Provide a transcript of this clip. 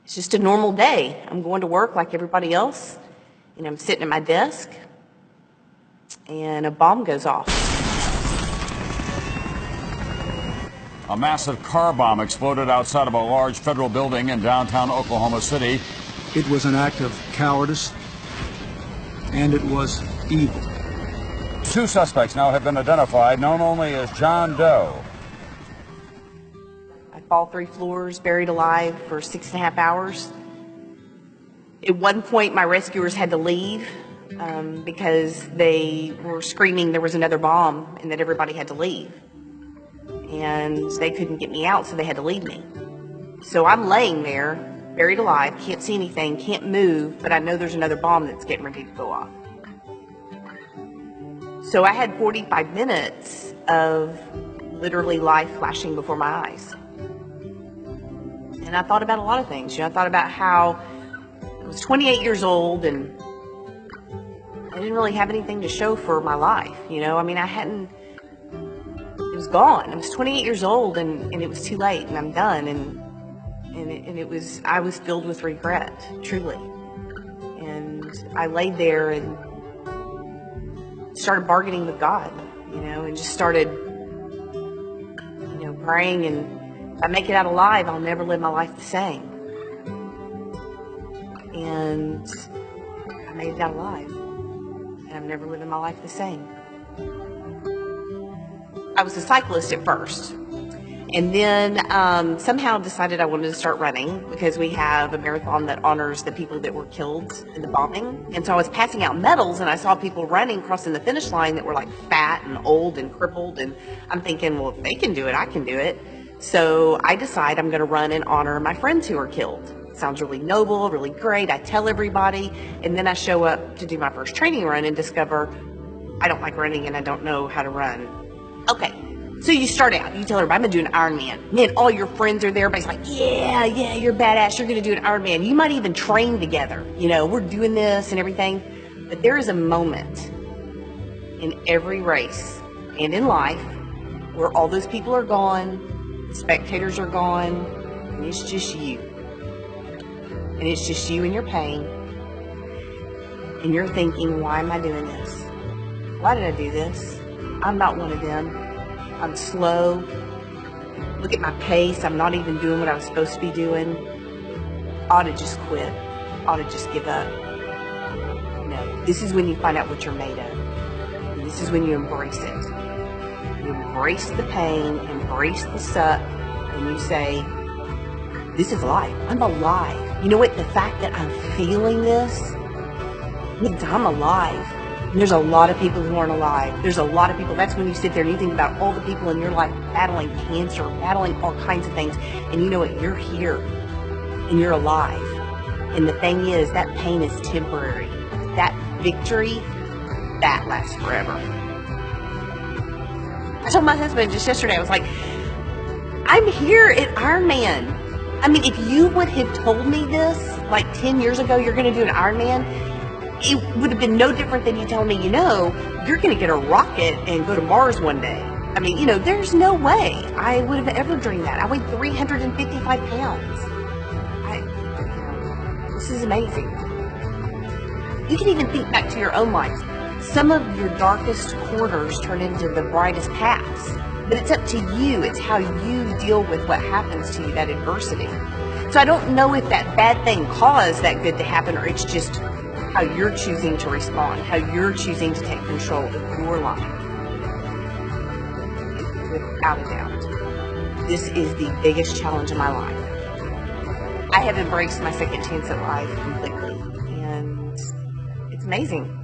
It's just a normal day. I'm going to work like everybody else, and I'm sitting at my desk, and a bomb goes off. A massive car bomb exploded outside of a large federal building in downtown Oklahoma City. It was an act of cowardice, and it was evil. 2 suspects now have been identified, known only as John Doe. I fall 3 floors, buried alive for 6.5 hours. At one point, my rescuers had to leave because they were screaming there was another bomb and that everybody had to leave. And they couldn't get me out, so they had to leave me. So I'm laying there, buried alive, can't see anything, can't move, but I know there's another bomb that's getting ready to go off. So I had 45 minutes of literally life flashing before my eyes. And I thought about a lot of things. I thought about how I was 28 years old and I didn't really have anything to show for my life. I mean, it was gone. I was 28 years old and it was too late and I'm done. And I was filled with regret, truly. And I laid there and started bargaining with God, and just started, praying, and if I make it out alive, I'll never live my life the same. And I made it out alive, and I'm never living my life the same. I was a cyclist at first, and then somehow decided I wanted to start running because we have a marathon that honors the people that were killed in the bombing. And so I was passing out medals and I saw people running, crossing the finish line that were like fat and old and crippled. And I'm thinking, well, if they can do it, I can do it. So I decide I'm going to run and honor my friends who were killed. Sounds really noble, really great. I tell everybody. And then I show up to do my first training run and discover I don't like running and I don't know how to run. Okay. So you start out, you tell everybody, I'm going to do an Ironman. Man, all your friends are there. Everybody's like, yeah, you're badass. You're going to do an Ironman. You might even train together. We're doing this and everything. But there is a moment in every race and in life where all those people are gone, the spectators are gone, and it's just you. And it's just you and your pain. And you're thinking, why am I doing this? Why did I do this? I'm not one of them. I'm slow. Look at my pace. I'm not even doing what I was supposed to be doing. Ought to just quit. Ought to just give up. No, this is when you find out what you're made of. And this is when you embrace it. You embrace the pain, embrace the suck, and you say, this is life. I'm alive. You know what? The fact that I'm feeling this means I'm alive. And there's a lot of people who aren't alive. There's a lot of people. That's when you sit there and you think about all the people in your life battling cancer, battling all kinds of things. And you know what? You're here and you're alive. And the thing is, that pain is temporary. That victory, that lasts forever. I told my husband just yesterday, I was like, I'm here at Ironman. I mean, if you would have told me this like 10 years ago, you're going to do an Ironman, it would have been no different than you telling me, you're going to get a rocket and go to Mars one day. I mean, there's no way I would have ever dreamed that. I weighed 355 pounds. This is amazing. You can even think back to your own life. Some of your darkest corners turn into the brightest paths. But it's up to you. It's how you deal with what happens to you, that adversity. So I don't know if that bad thing caused that good to happen, or it's just how you're choosing to respond, how you're choosing to take control of your life. Without a doubt, this is the biggest challenge of my life. I have embraced my second chance at life completely, and it's amazing.